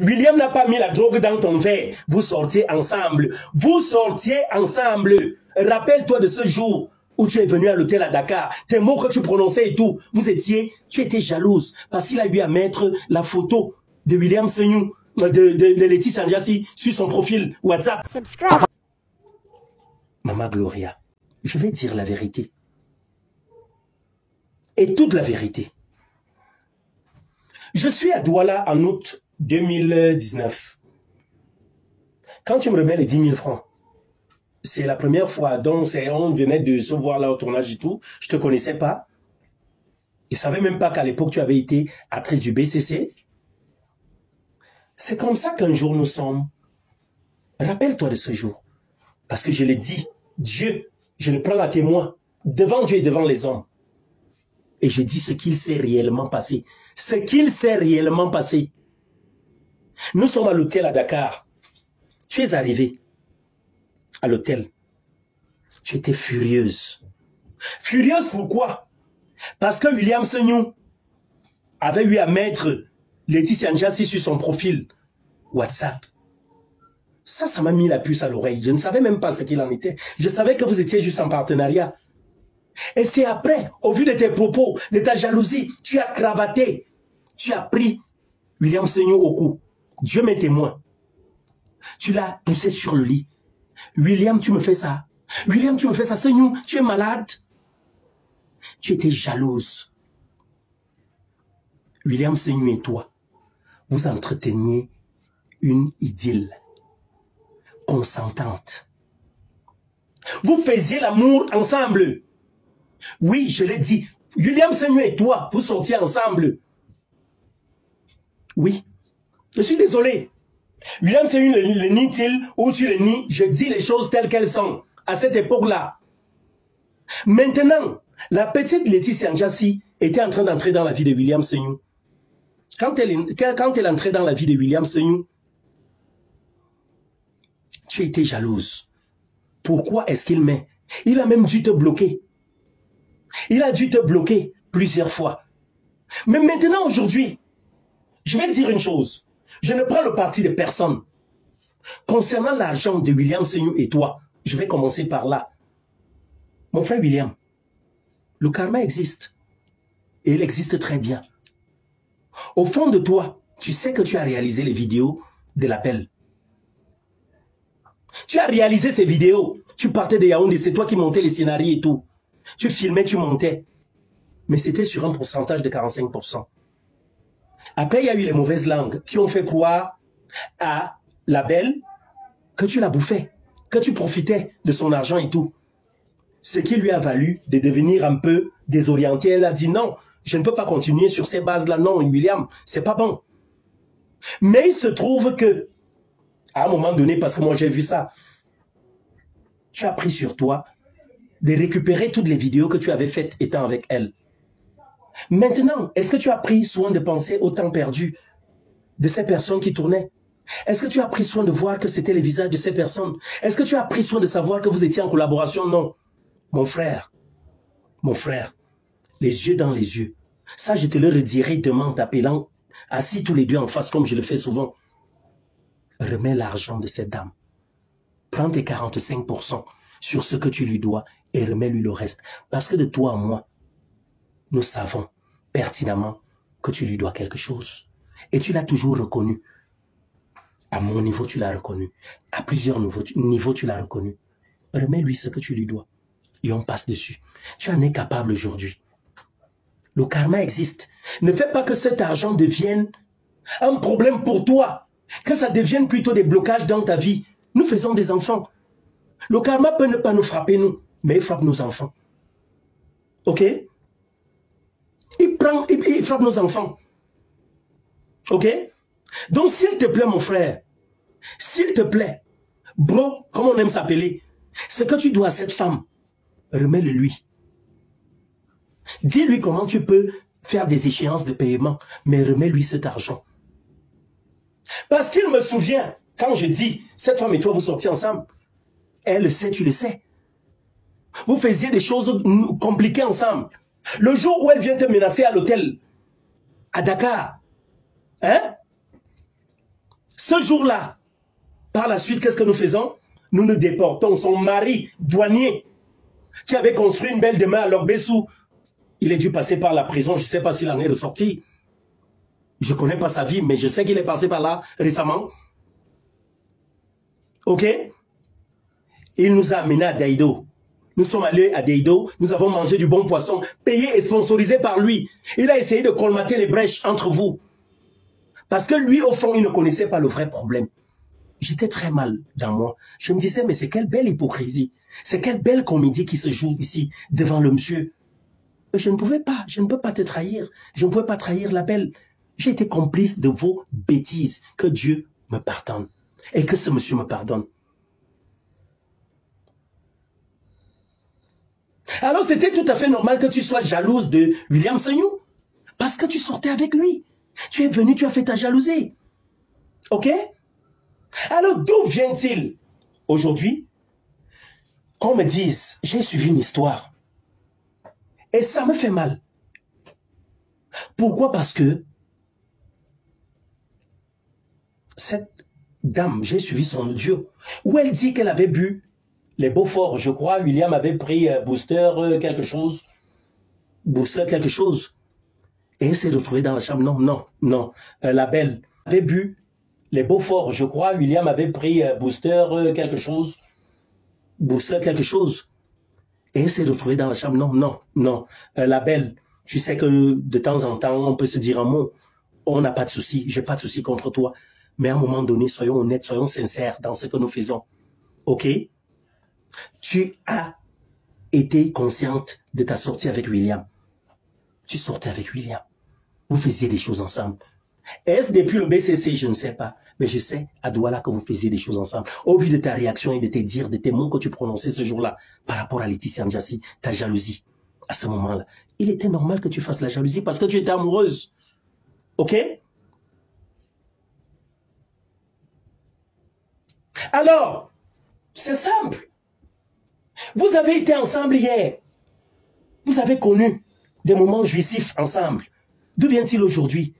William n'a pas mis la drogue dans ton verre. Vous sortiez ensemble. Vous sortiez ensemble. Rappelle-toi de ce jour où tu es venu à l'hôtel à Dakar. Tes mots que tu prononçais et tout. Tu étais jalouse parce qu'il a eu à mettre la photo de William Senyou, de Laetitia Njassi sur son profil WhatsApp. Subscribe. Maman Gloria, je vais dire la vérité. Et toute la vérité. Je suis à Douala en août 2019. Quand tu me remets les 10 000 francs, c'est la première fois, donc on venait de se voir là au tournage et tout, je ne te connaissais pas. Je ne savais même pas qu'à l'époque tu avais été actrice du BCC. C'est comme ça qu'un jour nous sommes. Rappelle-toi de ce jour. Parce que je l'ai dit, Dieu, je le prends à témoin, devant Dieu et devant les hommes. Et je dis ce qu'il s'est réellement passé. Ce qu'il s'est réellement passé. Nous sommes à l'hôtel à Dakar. Tu es arrivée à l'hôtel. Tu étais furieuse. Furieuse pourquoi? Parce que William Senyou avait eu à mettre Laetitia Njassi sur son profil WhatsApp. Ça m'a mis la puce à l'oreille. Je ne savais même pas ce qu'il en était. Je savais que vous étiez juste en partenariat. Et c'est après, au vu de tes propos, de ta jalousie, tu as cravaté. Tu as pris William Senyou au cou. Dieu m'est témoin. Tu l'as poussé sur le lit. William, tu me fais ça. William, tu me fais ça. Senyou, tu es malade. Tu étais jalouse. William Senyou et toi, vous entreteniez une idylle consentante. Vous faisiez l'amour ensemble. Oui, je l'ai dit. William Senyou et toi, vous sortiez ensemble. Oui. Je suis désolé. William Senyou le nie-t-il ou tu le nies? Je dis les choses telles qu'elles sont. À cette époque-là. Maintenant, la petite Laetitia Njassi était en train d'entrer dans la vie de William Senyou. Quand elle entrait dans la vie de William Senyou, tu étais jalouse. Pourquoi est-ce qu'il met? Il a même dû te bloquer. Il a dû te bloquer plusieurs fois. Mais maintenant, aujourd'hui, je vais dire une chose. Je ne prends le parti de personne. Concernant l'argent de William Senyou et toi, je vais commencer par là. Mon frère William, le karma existe. Et il existe très bien. Au fond de toi, tu sais que tu as réalisé les vidéos de l'appel. Tu as réalisé ces vidéos. Tu partais de Yaoundé, c'est toi qui montais les scénarios et tout. Tu filmais, tu montais. Mais c'était sur un pourcentage de 45%. Après, il y a eu les mauvaises langues qui ont fait croire à la belle que tu la bouffais, que tu profitais de son argent et tout. Ce qui lui a valu de devenir un peu désorientée. Elle a dit non, je ne peux pas continuer sur ces bases-là. Non, William, c'est pas bon. Mais il se trouve que, à un moment donné, parce que moi j'ai vu ça, tu as pris sur toi de récupérer toutes les vidéos que tu avais faites étant avec elle. Maintenant, est-ce que tu as pris soin de penser au temps perdu de ces personnes qui tournaient? Est-ce que tu as pris soin de voir que c'était les visages de ces personnes? Est-ce que tu as pris soin de savoir que vous étiez en collaboration? Non. Mon frère, les yeux dans les yeux. Ça, je te le redirai demain en t'appelant, assis tous les deux en face comme je le fais souvent. Remets l'argent de cette dame. Prends tes 45% sur ce que tu lui dois et remets-lui le reste. Parce que de toi à moi, nous savons pertinemment que tu lui dois quelque chose. Et tu l'as toujours reconnu. À mon niveau, tu l'as reconnu. À plusieurs niveaux, tu l'as reconnu. Remets-lui ce que tu lui dois. Et on passe dessus. Tu en es capable aujourd'hui. Le karma existe. Ne fais pas que cet argent devienne un problème pour toi. Que ça devienne plutôt des blocages dans ta vie. Nous faisons des enfants. Le karma peut ne pas nous frapper, nous, mais il frappe nos enfants. Ok? Il frappe nos enfants. Ok? Donc, s'il te plaît, mon frère, s'il te plaît, bro, comme on aime s'appeler, ce que tu dois à cette femme, remets-le lui. Dis-lui comment tu peux faire des échéances de paiement, mais remets-lui cet argent. Parce qu'il me souvient, quand je dis, cette femme et toi, vous sortiez ensemble, elle le sait, tu le sais. Vous faisiez des choses compliquées ensemble. Le jour où elle vient te menacer à l'hôtel, à Dakar, hein? Ce jour-là, par la suite, qu'est-ce que nous faisons? Nous nous déportons. Son mari, douanier, qui avait construit une belle demeure à Logbessou, il est dû passer par la prison. Je ne sais pas s'il en est ressorti. Je ne connais pas sa vie, mais je sais qu'il est passé par là récemment. Ok? Il nous a amenés à Daido. Nous sommes allés à Daido, nous avons mangé du bon poisson, payé et sponsorisé par lui. Il a essayé de colmater les brèches entre vous. Parce que lui, au fond, il ne connaissait pas le vrai problème. J'étais très mal dans moi. Je me disais, mais c'est quelle belle hypocrisie. C'est quelle belle comédie qui se joue ici, devant le monsieur. Mais je ne pouvais pas, je ne peux pas te trahir. Je ne pouvais pas trahir la belle. J'ai été complice de vos bêtises. Que Dieu me pardonne. Et que ce monsieur me pardonne. Alors c'était tout à fait normal que tu sois jalouse de William Sanyou. Parce que tu sortais avec lui. Tu es venu, tu as fait ta jalousie. Ok? Alors d'où vient-il aujourd'hui qu'on me dise, j'ai suivi une histoire. Et ça me fait mal. Pourquoi? Parce que cette dame, j'ai suivi son audio, où elle dit qu'elle avait bu les Beaufort, je crois. William avait pris booster quelque chose. Booster quelque chose. Et elle s'est retrouvée dans la chambre. Non, non, non. La belle avait bu les Beaufort, je crois. William avait pris booster quelque chose. Booster quelque chose. Et elle s'est retrouvée dans la chambre. Non, non, non. La belle, tu sais que de temps en temps, on peut se dire un mot. On n'a pas de souci. J'ai pas de souci contre toi. Mais à un moment donné, soyons honnêtes, soyons sincères dans ce que nous faisons. Ok? Tu as été consciente de ta sortie avec William. Tu sortais avec William. Vous faisiez des choses ensemble. Est-ce depuis le BCC? Je ne sais pas. Mais je sais, à Douala, que vous faisiez des choses ensemble. Au vu de ta réaction et de tes dires, de tes mots que tu prononçais ce jour-là, par rapport à Laetitia Ndjassi, ta jalousie, à ce moment-là, il était normal que tu fasses la jalousie parce que tu étais amoureuse. Ok? Alors, c'est simple. Vous avez été ensemble hier. Vous avez connu des moments jouissifs ensemble. D'où vient-il aujourd'hui?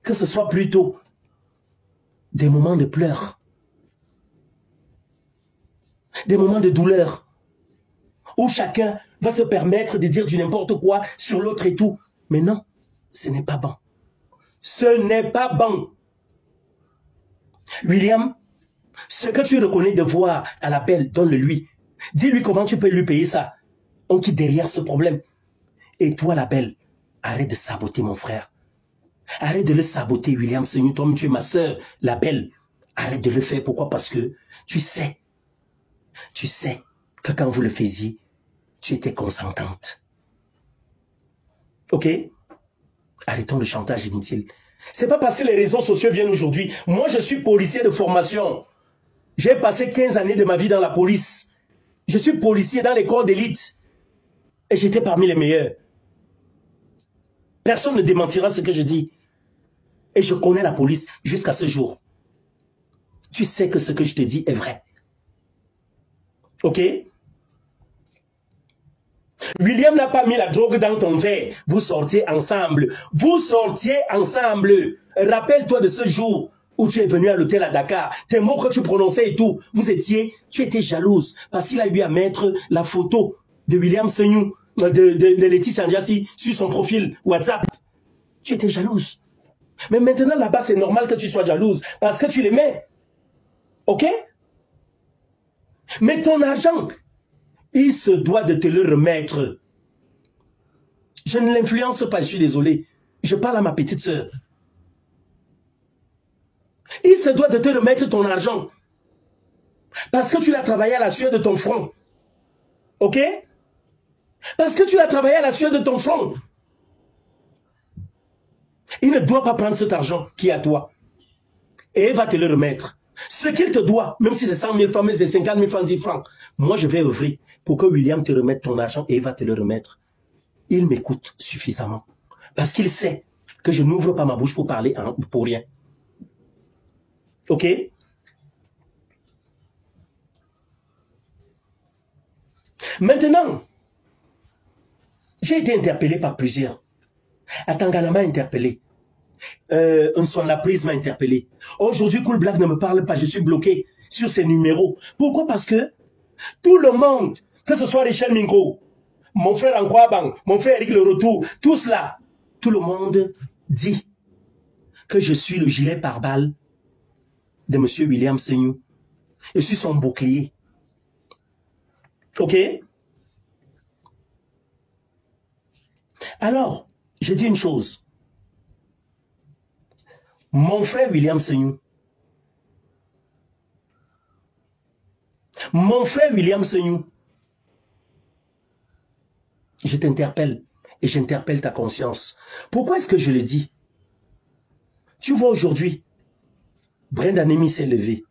Que ce soit plutôt des moments de pleurs, des moments de douleur, où chacun va se permettre de dire du n'importe quoi sur l'autre et tout. Mais non, ce n'est pas bon. Ce n'est pas bon. William, ce que tu reconnais devoir à la belle, donne-le-lui. Dis-lui comment tu peux lui payer ça. On quitte derrière ce problème. Et toi, la belle, arrête de saboter mon frère. Arrête de le saboter, William Sanyou. Toi, tu es ma soeur, la belle. Arrête de le faire. Pourquoi? Parce que tu sais que quand vous le faisiez, tu étais consentante. Ok? Arrêtons le chantage inutile. C'est pas parce que les réseaux sociaux viennent aujourd'hui. Moi, je suis policier de formation. J'ai passé 15 années de ma vie dans la police. Je suis policier dans les corps d'élite. Et j'étais parmi les meilleurs. Personne ne démentira ce que je dis. Et je connais la police jusqu'à ce jour. Tu sais que ce que je te dis est vrai. Ok? William n'a pas mis la drogue dans ton verre. Vous sortiez ensemble. Vous sortiez ensemble. Rappelle-toi de ce jour où tu es venu à l'hôtel à Dakar. Tes mots que tu prononçais et tout. Tu étais jalouse parce qu'il a eu à mettre la photo de William Sanyou, de Laetitia Ndjassi sur son profil WhatsApp. Tu étais jalouse. Mais maintenant là-bas, c'est normal que tu sois jalouse parce que tu l'aimais. Ok? Mais ton argent, il se doit de te le remettre. Je ne l'influence pas, je suis désolé. Je parle à ma petite sœur. Il se doit de te remettre ton argent. Parce que tu l'as travaillé à la sueur de ton front. Ok? Parce que tu l'as travaillé à la sueur de ton front. Il ne doit pas prendre cet argent qui est à toi. Et il va te le remettre. Ce qu'il te doit, même si c'est 100 000 francs, même si c'est 50 000 francs, 10 francs, moi je vais œuvrer pour que William te remette ton argent et il va te le remettre. Il m'écoute suffisamment. Parce qu'il sait que je n'ouvre pas ma bouche pour parler pour rien. Ok? Maintenant, j'ai été interpellé par plusieurs. Atangana m'a interpellé. son apprise m'a interpellé. Aujourd'hui, Cool Black ne me parle pas, je suis bloqué sur ses numéros. Pourquoi? Parce que tout le monde, que ce soit Richard Minko, mon frère Ankwabang, mon frère Eric Le Retour, tout cela, tout le monde dit que je suis le gilet pare-balles de M. William Seignou. Je suis son bouclier. Ok? Alors, je dis une chose. Mon frère William Seignou, je t'interpelle et j'interpelle ta conscience. Pourquoi est-ce que je le dis? Tu vois aujourd'hui, Brenda Nemi s'est levé,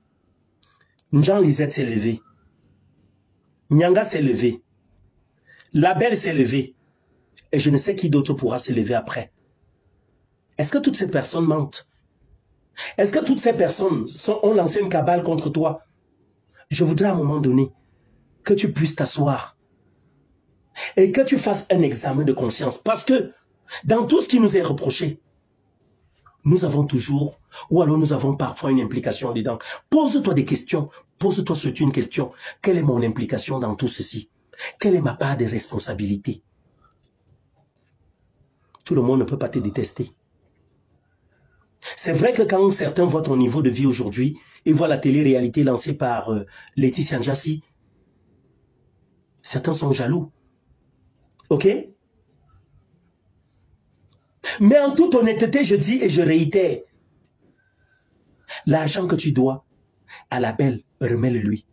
Njan Lisette s'est levé, Nyanga s'est levé, La Belle s'est levée, et je ne sais qui d'autre pourra se lever après. Est-ce que toutes ces personnes mentent? Est-ce que toutes ces personnes ont lancé une cabale contre toi? Je voudrais à un moment donné que tu puisses t'asseoir et que tu fasses un examen de conscience. Parce que dans tout ce qui nous est reproché, nous avons toujours, ou alors nous avons parfois une implication dedans. Pose-toi des questions. Pose-toi surtout une question. Quelle est mon implication dans tout ceci? Quelle est ma part de responsabilité? Tout le monde ne peut pas te détester. C'est vrai que quand certains voient ton niveau de vie aujourd'hui, ils voient la télé-réalité lancée par Laetitia Njassi, certains sont jaloux. Ok? Mais en toute honnêteté, je dis et je réitère, l'argent que tu dois à la Belle, remets-le lui.